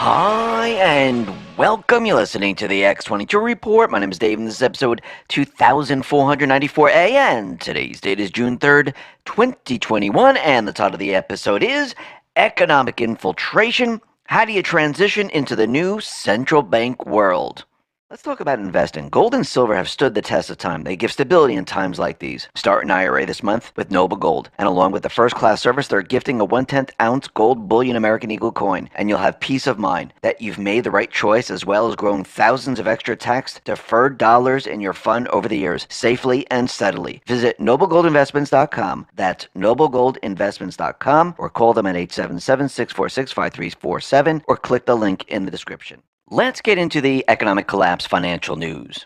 Hi, and welcome. You're listening to the X22 Report. My name is Dave, and this is episode 2494A, and today's date is June 3rd, 2021, and the title of the episode is Economic Infiltration. How do you transition into the new central bank world? Let's talk about investing. Gold and silver have stood the test of time. They give stability in times like these. Start an IRA this month with Noble Gold. And along with the first class service, they're gifting a 1/10 ounce gold bullion American Eagle coin. And you'll have peace of mind that you've made the right choice, as well as grown thousands of extra tax deferred dollars in your fund over the years, safely and steadily. Visit noblegoldinvestments.com. That's noblegoldinvestments.com, or call them at 877-646-5347, or click the link in the description. Let's get into the economic collapse financial news.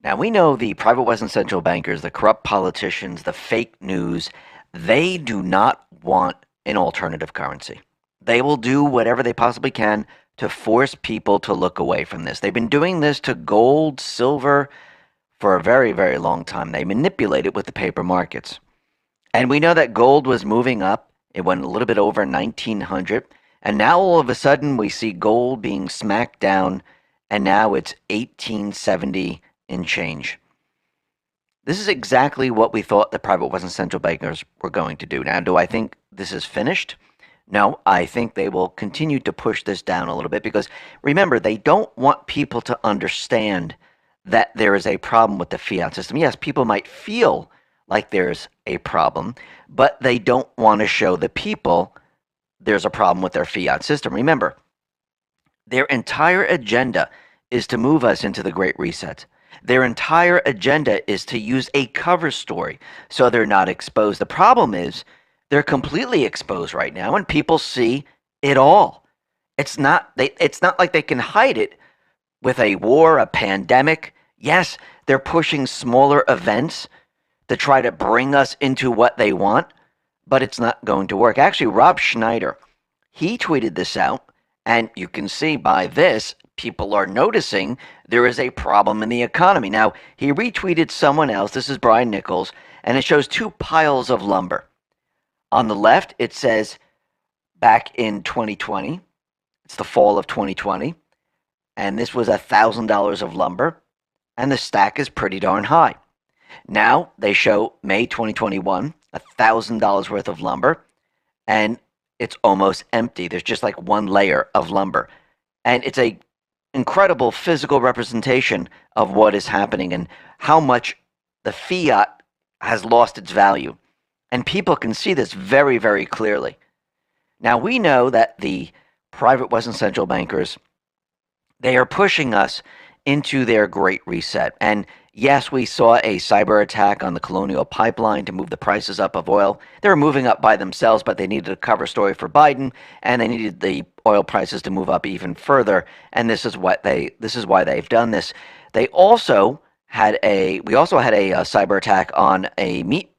Now, we know the private Western central bankers, the corrupt politicians, the fake news, they do not want an alternative currency. They will do whatever they possibly can to force people to look away from this. They've been doing this to gold, silver for a very, very long time. They manipulate it with the paper markets. And we know that gold was moving up. It went a little bit over 1900. And now all of a sudden we see gold being smacked down, and now it's 1870 and change. This is exactly what we thought the private Western central bankers were going to do. Now, do I think this is finished? No, I think they will continue to push this down a little bit because, remember, they don't want people to understand that there is a problem with the fiat system. Yes, people might feel like there's a problem, but they don't want to show the people there's a problem with their fiat system. Remember, their entire agenda is to move us into the Great Reset. Their entire agenda is to use a cover story so they're not exposed. The problem is they're completely exposed right now, and people see it all. It's not like they can hide it with a war, a pandemic. Yes, they're pushing smaller events to try to bring us into what they want, but it's not going to work. Actually, Rob Schneider, he tweeted this out, and you can see by this, people are noticing there is a problem in the economy. Now, he retweeted someone else. This is Brian Nichols, and it shows two piles of lumber. On the left, it says back in 2020, it's the fall of 2020, and this was $1,000 of lumber, and the stack is pretty darn high. Now, they show May 2021, $1,000 worth of lumber, and it's almost empty. There's just like one layer of lumber. And it's a incredible physical representation of what is happening and how much the fiat has lost its value. And people can see this very, very clearly. Now, we know that the private Western central bankers, they are pushing us into their Great Reset. And yes, we saw a cyber attack on the Colonial Pipeline to move the prices up of oil. They were moving up by themselves, but they needed a cover story for Biden, and they needed the oil prices to move up even further. And this is why they've done this. We also had a cyber attack on a meat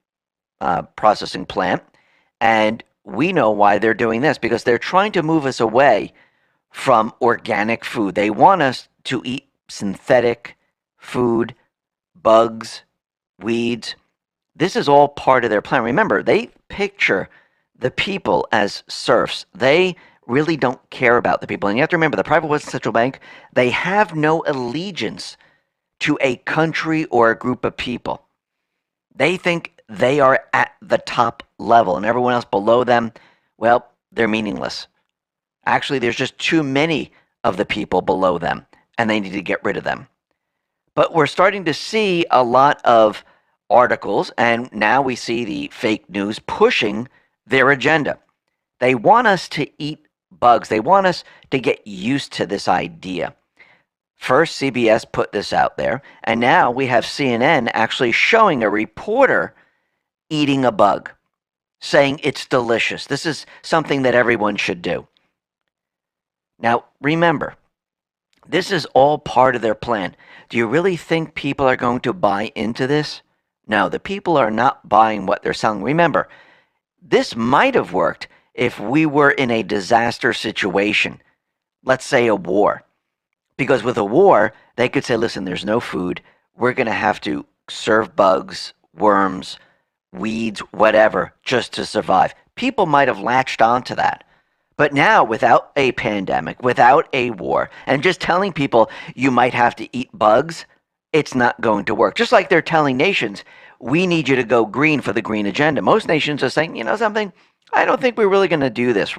processing plant, and we know why they're doing this, because they're trying to move us away from organic food. They want us to eat synthetic food, bugs, weeds. This is all part of their plan. Remember, they picture the people as serfs. They really don't care about the people. And you have to remember, the private Western central bank, they have no allegiance to a country or a group of people. They think they are at the top level, and everyone else below them, well, they're meaningless. Actually, there's just too many of the people below them, and they need to get rid of them. But we're starting to see a lot of articles, and now we see the fake news pushing their agenda. They want us to eat bugs. They want us to get used to this idea. First, CBS put this out there, and now we have CNN actually showing a reporter eating a bug, saying it's delicious. This is something that everyone should do. Now, remember, this is all part of their plan. Do you really think people are going to buy into this? No, the people are not buying what they're selling. Remember, this might have worked if we were in a disaster situation, let's say a war. Because with a war, they could say, listen, there's no food. We're going to have to serve bugs, worms, weeds, whatever, just to survive. People might have latched onto that. But now, without a pandemic, without a war, and just telling people you might have to eat bugs, it's not going to work. Just like they're telling nations, we need you to go green for the green agenda. Most nations are saying, you know something, I don't think we're really going to do this.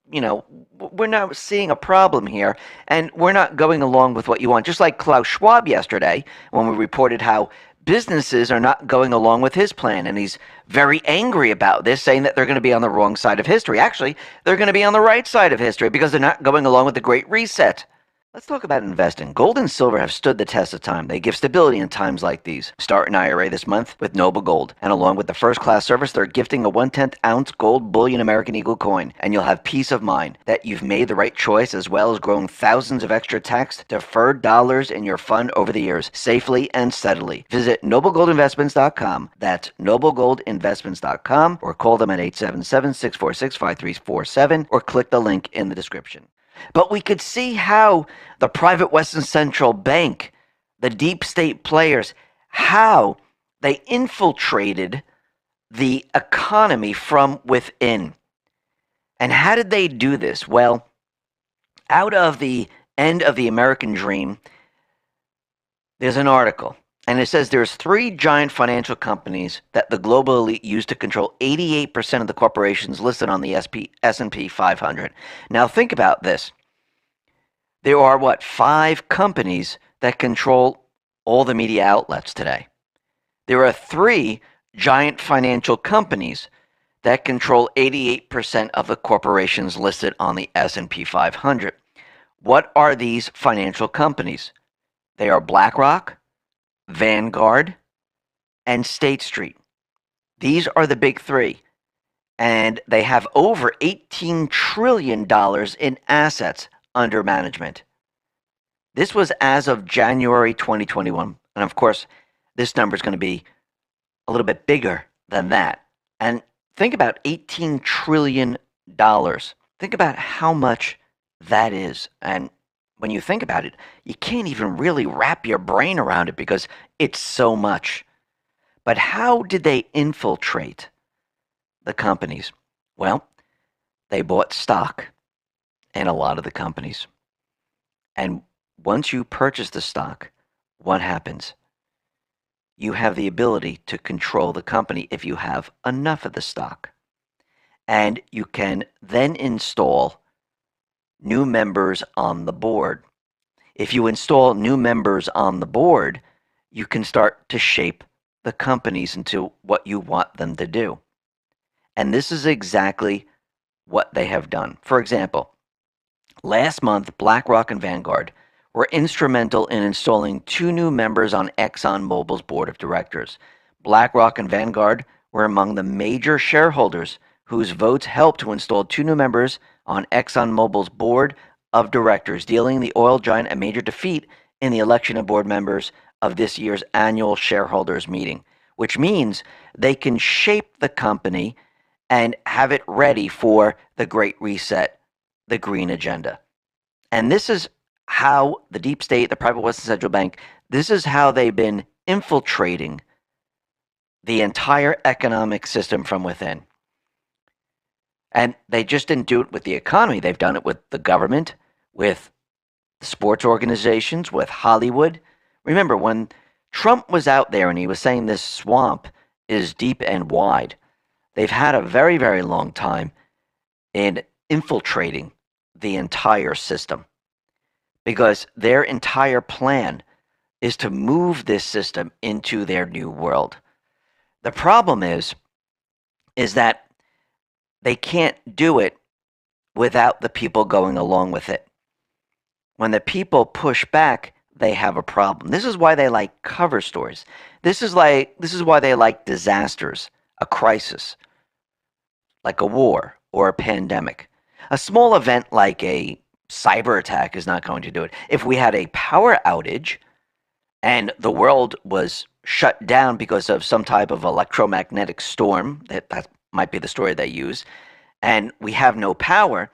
You know, we're not seeing a problem here, and we're not going along with what you want. Just like Klaus Schwab yesterday, when we reported how businesses are not going along with his plan, and he's very angry about this, saying that they're going to be on the wrong side of history. Actually, they're going to be on the right side of history because they're not going along with the Great Reset. Let's talk about investing. Gold and silver have stood the test of time. They give stability in times like these. Start an IRA this month with Noble Gold. And along with the first class service, they're gifting a 1/10 ounce gold bullion American Eagle coin. And you'll have peace of mind that you've made the right choice, as well as growing thousands of extra tax deferred dollars in your fund over the years, safely and steadily. Visit noblegoldinvestments.com. That's noblegoldinvestments.com, or call them at 877-646-5347, or click the link in the description. But we could see how the private Western Central Bank, the deep state players, how they infiltrated the economy from within. And how did they do this? Well, out of the End of the American Dream, there's an article, and it says there's 3 giant financial companies that the global elite used to control 88% of the corporations listed on the S&P 500. Now think about this. There are, 5 companies that control all the media outlets today. There are 3 giant financial companies that control 88% of the corporations listed on the S&P 500. What are these financial companies? They are BlackRock, Vanguard, and State Street. These are the big 3. And they have over $18 trillion in assets under management. This was as of January 2021. And of course, this number is going to be a little bit bigger than that. And think about $18 trillion. Think about how much that is. And when you think about it, you can't even really wrap your brain around it because it's so much. But how did they infiltrate the companies? Well, they bought stock in a lot of the companies. And once you purchase the stock, what happens? You have the ability to control the company if you have enough of the stock. And you can then install new members on the board. If you install new members on the board, you can start to shape the companies into what you want them to do. And this is exactly what they have done. For example, last month, BlackRock and Vanguard were instrumental in installing 2 new members on ExxonMobil's board of directors. BlackRock and Vanguard were among the major shareholders whose votes helped to install 2 new members on ExxonMobil's board of directors, dealing the oil giant a major defeat in the election of board members of this year's annual shareholders meeting, which means they can shape the company and have it ready for the Great Reset, the green agenda. And this is how the deep state, the private Western Central Bank, this is how they've been infiltrating the entire economic system from within. And they just didn't do it with the economy. They've done it with the government, with the sports organizations, with Hollywood. Remember, when Trump was out there and he was saying this swamp is deep and wide, they've had a very, very long time in infiltrating the entire system, because their entire plan is to move this system into their new world. The problem is that they can't do it without the people going along with it. When the people push back, they have a problem. This is why they like cover stories. This is why they like disasters, a crisis, like a war or a pandemic. A small event like a cyber attack is not going to do it. If we had a power outage and the world was shut down because of some type of electromagnetic storm, that might be the story they use, and we have no power,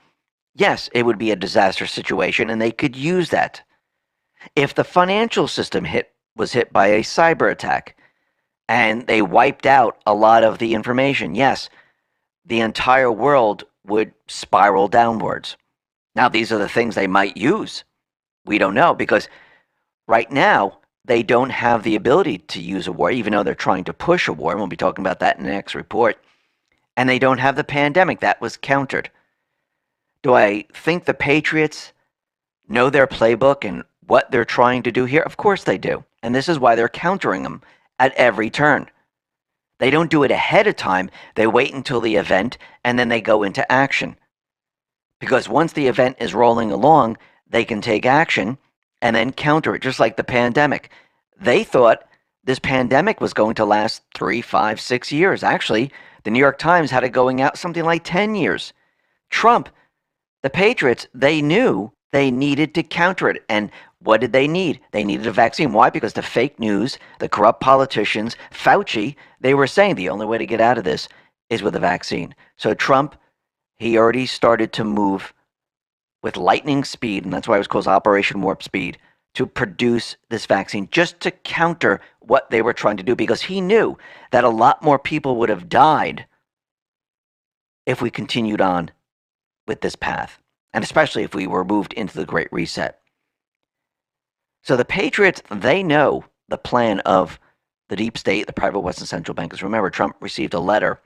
yes, it would be a disaster situation, and they could use that. If the financial system was hit by a cyber attack and they wiped out a lot of the information, yes, the entire world would spiral downwards. Now, these are the things they might use. We don't know, because right now they don't have the ability to use a war, even though they're trying to push a war. And we'll be talking about that in the next report. And they don't have the pandemic. That was countered. Do I think the Patriots know their playbook and what they're trying to do here? Of course they do. And this is why they're countering them at every turn. They don't do it ahead of time. They wait until the event and then they go into action. Because once the event is rolling along, they can take action and then counter it, just like the pandemic. They thought this pandemic was going to last 3, 5, 6 years. Actually, the New York Times had it going out something like 10 years. Trump, the Patriots, they knew they needed to counter it. And what did they need? They needed a vaccine. Why? Because the fake news, the corrupt politicians, Fauci, they were saying the only way to get out of this is with a vaccine. So Trump, he already started to move with lightning speed, and that's why it was called Operation Warp Speed, to produce this vaccine just to counter what they were trying to do, because he knew that a lot more people would have died if we continued on with this path, and especially if we were moved into the Great Reset. So the Patriots, they know the plan of the deep state, the private Western central bankers. Remember, Trump received a letter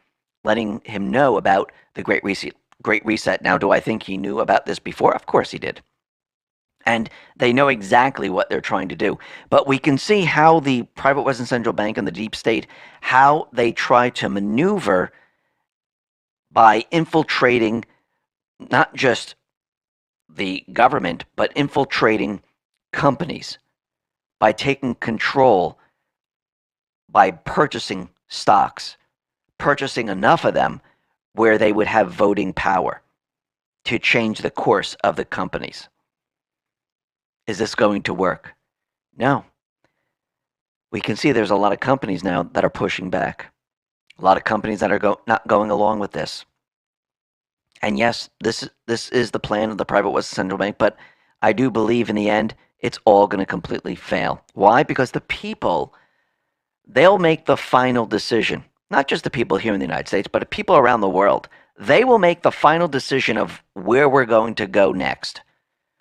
letting him know about the Great Reset. Now, do I think he knew about this before? Of course he did. And they know exactly what they're trying to do. But we can see how the private Western central bank and the deep state, how they try to maneuver by infiltrating not just the government, but infiltrating companies, by taking control, by purchasing stocks, purchasing enough of them where they would have voting power to change the course of the companies. Is this going to work? No. We can see there's a lot of companies now that are pushing back. A lot of companies that are not going along with this. And yes, this is the plan of the private Western Central Bank, but I do believe in the end it's all going to completely fail. Why? Because the people, they'll make the final decision. Not just the people here in the United States, but the people around the world. They will make the final decision of where we're going to go next.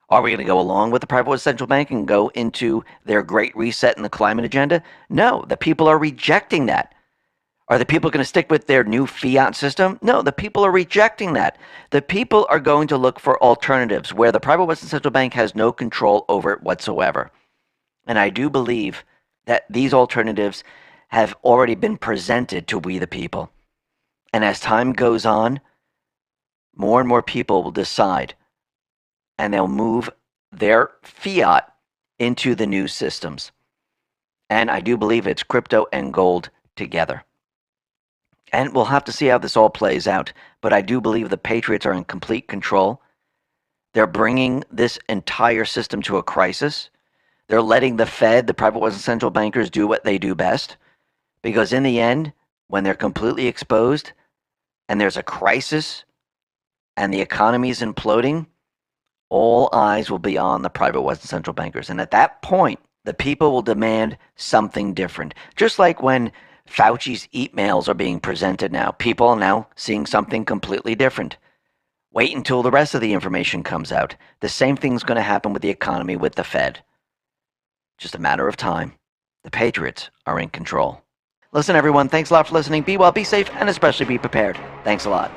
Are we going to go along with the private central bank and go into their Great Reset and the climate agenda? No, the people are rejecting that. Are the people going to stick with their new fiat system? No, the people are rejecting that. The people are going to look for alternatives where the private Western Central Bank has no control over it whatsoever. And I do believe that these alternatives have already been presented to we the people. And as time goes on, more and more people will decide, and they'll move their fiat into the new systems. And I do believe it's crypto and gold together. And we'll have to see how this all plays out. But I do believe the Patriots are in complete control. They're bringing this entire system to a crisis. They're letting the Fed, the private Western central bankers, do what they do best. Because in the end, when they're completely exposed and there's a crisis and the economy is imploding, all eyes will be on the private Western central bankers. And at that point, the people will demand something different. Just like when Fauci's emails are being presented now, people are now seeing something completely different. Wait until the rest of the information comes out. The same thing's going to happen with the economy, with the Fed. Just a matter of time. The Patriots are in control. Listen, everyone, thanks a lot for listening. Be well, be safe, and especially be prepared. Thanks a lot.